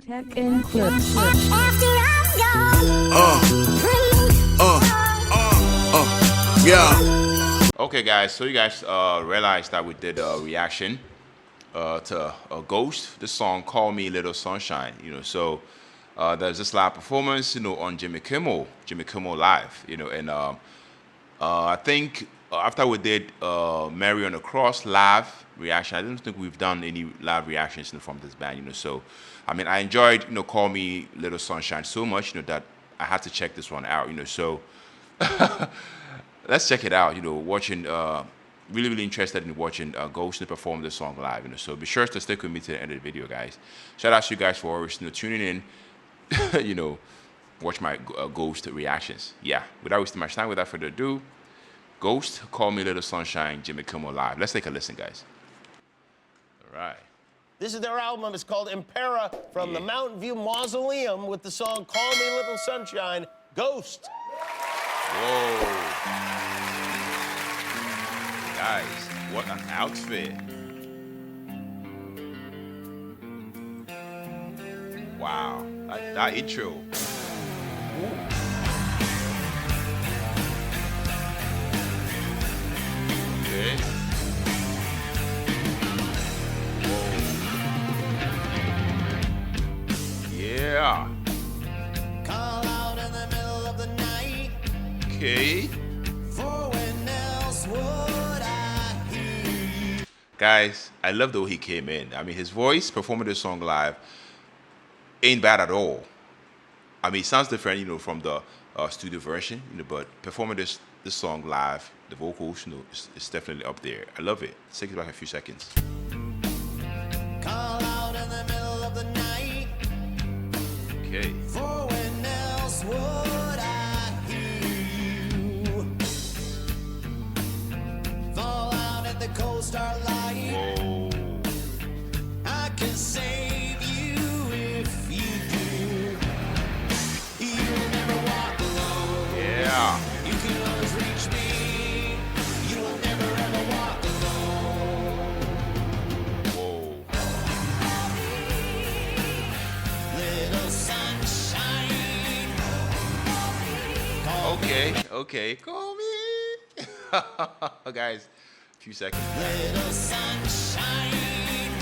Tech and clips. Yeah. Okay, guys. So you guys realized that we did a reaction to Ghost, the song "Call Me Little Sunshine." So there's this live performance, on Jimmy Kimmel Live, and I think after we did Mary on the Cross live reaction, I don't think we've done any live reactions from this band, So, I mean, I enjoyed, Call Me Little Sunshine so much, that I had to check this one out, So, let's check it out, watching, really, really interested in watching Ghost perform this song live, So be sure to stick with me to the end of the video, guys. Shout out to you guys for always, tuning in, watch my Ghost reactions. Yeah, without wasting much time, without further ado, Ghost, Call Me Little Sunshine, Jimmy Kimmel Live. Let's take a listen, guys. All right. This is their album. It's called Impera from the Mountain View Mausoleum with the song Call Me Little Sunshine, Ghost. Whoa. Guys, what an outfit. Wow, that intro. Ooh. Okay. Whoa. Yeah. Call out in the middle of the night. Okay. For when else would I hear you? Guys, I love the way he came in. I mean, his voice performing this song live ain't bad at all. I mean, it sounds different, from the studio version, but performing this song live, the vocals, is definitely up there. I love it. Let's take it back a few seconds. Call out in the middle of the night. Okay. For when else would I hear you? Fall out at the cold starlight. Whoa. I can save you if you do. You'll never walk alone. Yeah. You can always reach me. You will never ever walk alone. Whoa. Little sunshine. Okay. Call me. Guys, a few seconds. Little sunshine.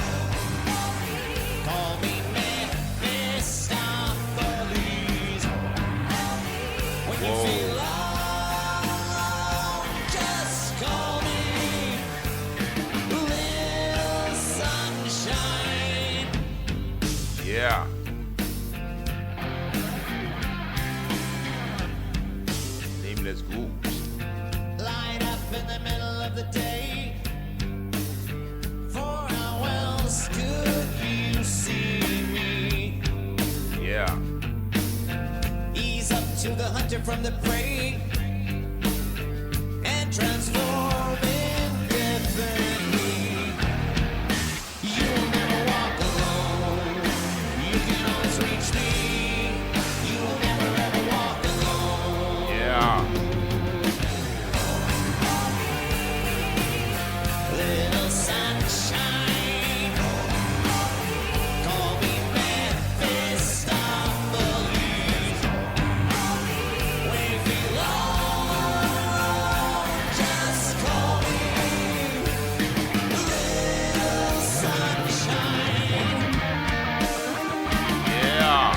Call me Mensah. When you feel alone, just call me Little Sunshine. Yeah. Nameless Ghouls. Light up in the middle of the day. For how else could you see me? Yeah. Ease up to the hunter from the prey and transform indefinitely. You'll never walk alone. You can always reach me. You will never ever walk alone. Yeah. Little sunshine. Call me Memphis. When you feel alone, just call me Little Sunshine. Yeah.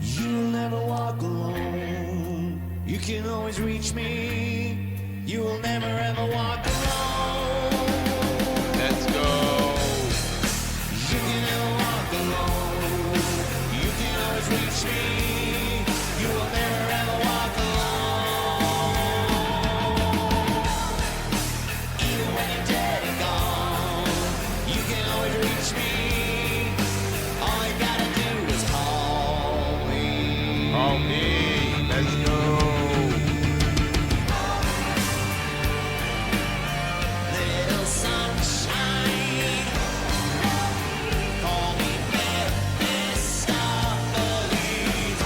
You'll never walk alone. You can always reach me. You will never ever walk alone. Let's go. You can never walk alone. You can always reach me. You will never ever walk alone. Even when you're dead and gone, you can always reach me. All you gotta do is call me. Call me. Let's go. Little sunshine. Call me Mephistophelies.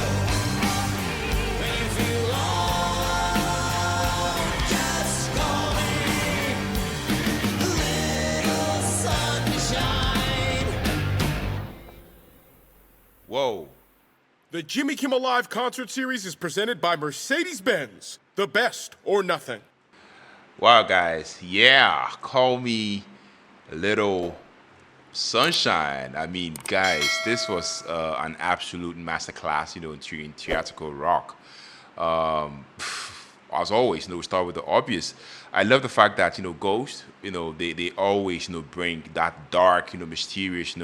The Jimmy Kimmel Live concert series is presented by Mercedes-Benz, the best or nothing. Wow, guys, yeah, call me Little Sunshine. I mean, guys, this was an absolute masterclass, in theatrical rock. Um, as always, we start with the obvious. I love the fact that Ghost, they always bring that dark, mysterious,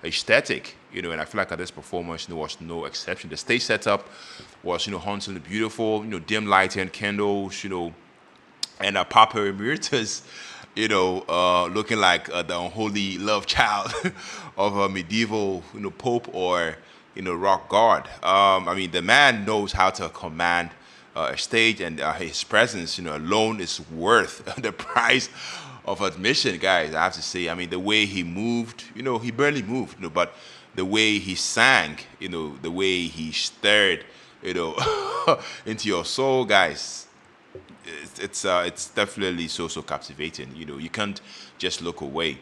aesthetic, and I feel like at this performance, was no exception. The stage setup was, hauntingly beautiful, dim lighting, candles, and Papa Emeritus, looking like the unholy love child of a medieval, pope or rock god. I mean, the man knows how to command a stage, and his presence, alone is worth the price of admission, guys. I have to say. I mean, the way he moved, he barely moved, but the way he sang, the way he stared, into your soul, guys. It's definitely so captivating. You can't just look away.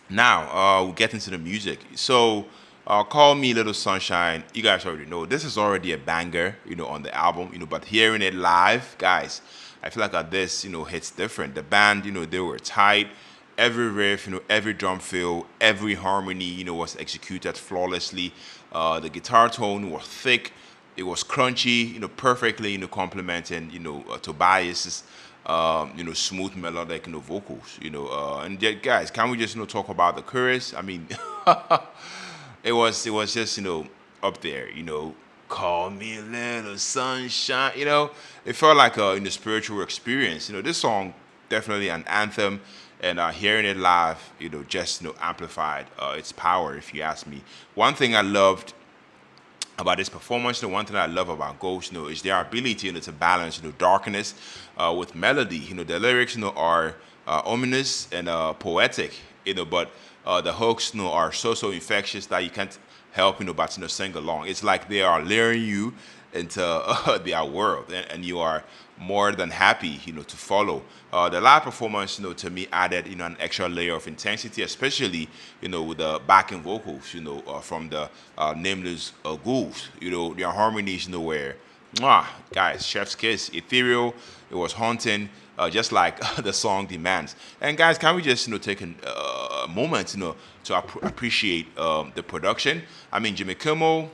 Now we'll get into the music. So call me Little Sunshine. You guys already know this is already a banger, on the album. But hearing it live, guys, I feel like this, hits different. The band, they were tight. Every riff, every drum fill, every harmony, was executed flawlessly. The guitar tone was thick. It was crunchy, perfectly, complementing, Tobias's, smooth melodic, vocals, and yet, guys, can we just, talk about the chorus? I mean, it was just, up there, call me a little sunshine, it felt like a, spiritual experience. This song definitely an anthem, and hearing it live, just, amplified its power, if you ask me. One thing I loved about this performance, the one thing I love about Ghost, is their ability, to balance, darkness with melody. The lyrics, are ominous and poetic, but the hooks, are so infectious that you can't help, but sing along. It's like they are luring you into their world, and you are more than happy, to follow. The live performance, to me added, an extra layer of intensity, especially, with the backing vocals, from the nameless ghouls. Their harmonies, where, guys, chef's kiss, ethereal. It was haunting, just like the song demands. And guys, can we just, take a moment, to appreciate the production? I mean, Jimmy Kimmel,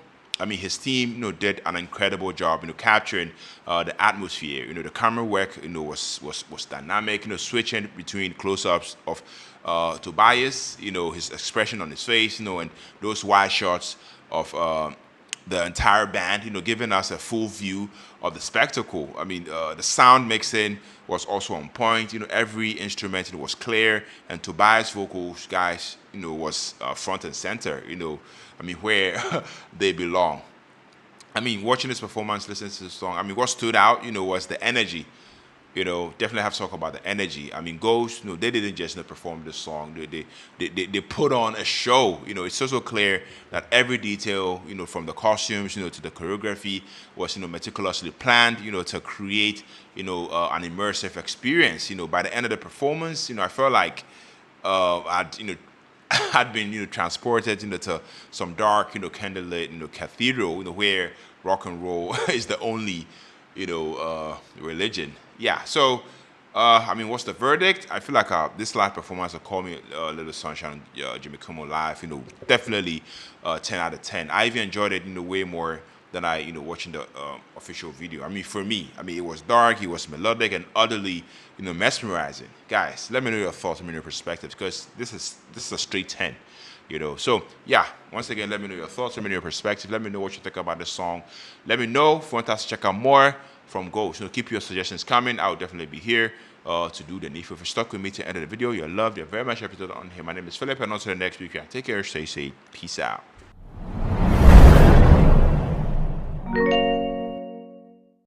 his team, did an incredible job, capturing the atmosphere. The camera work, was dynamic. Switching between close-ups of Tobias, his expression on his face, and those wide shots of the entire band, giving us a full view of the spectacle. I mean, the sound mixing was also on point. Every instrument was clear, and Tobias' vocals, guys, was front and center. Where they belong. Watching this performance, listening to the song, what stood out, was the energy. Definitely have to talk about the energy. Ghost, they didn't just perform this song. They put on a show. It's so clear that every detail, from the costumes, to the choreography, was meticulously planned, to create, an immersive experience. By the end of the performance, I felt like I'd had been, transported, to some dark, candlelit, cathedral, where rock and roll is the only, religion. Yeah. So, what's the verdict? I feel like this live performance of Call Me Little Sunshine, Jimmy Kimmel Live, definitely 10 out of 10. I even enjoyed it, way more than I, watching the official video. For me, it was dark, it was melodic, and utterly, mesmerizing. Guys, let me know your thoughts, let me know your perspectives, because this is a straight 10. So yeah, once again, let me know your thoughts, let me know your perspective, let me know what you think about this song. Let me know if you want us to check out more from Ghost. Keep your suggestions coming. I'll definitely be here to do the needful. If you're stuck with me to the end of the video, you're loved, you're very much appreciated on here. My name is Philip, and on to the next week. Take care, stay safe, peace out.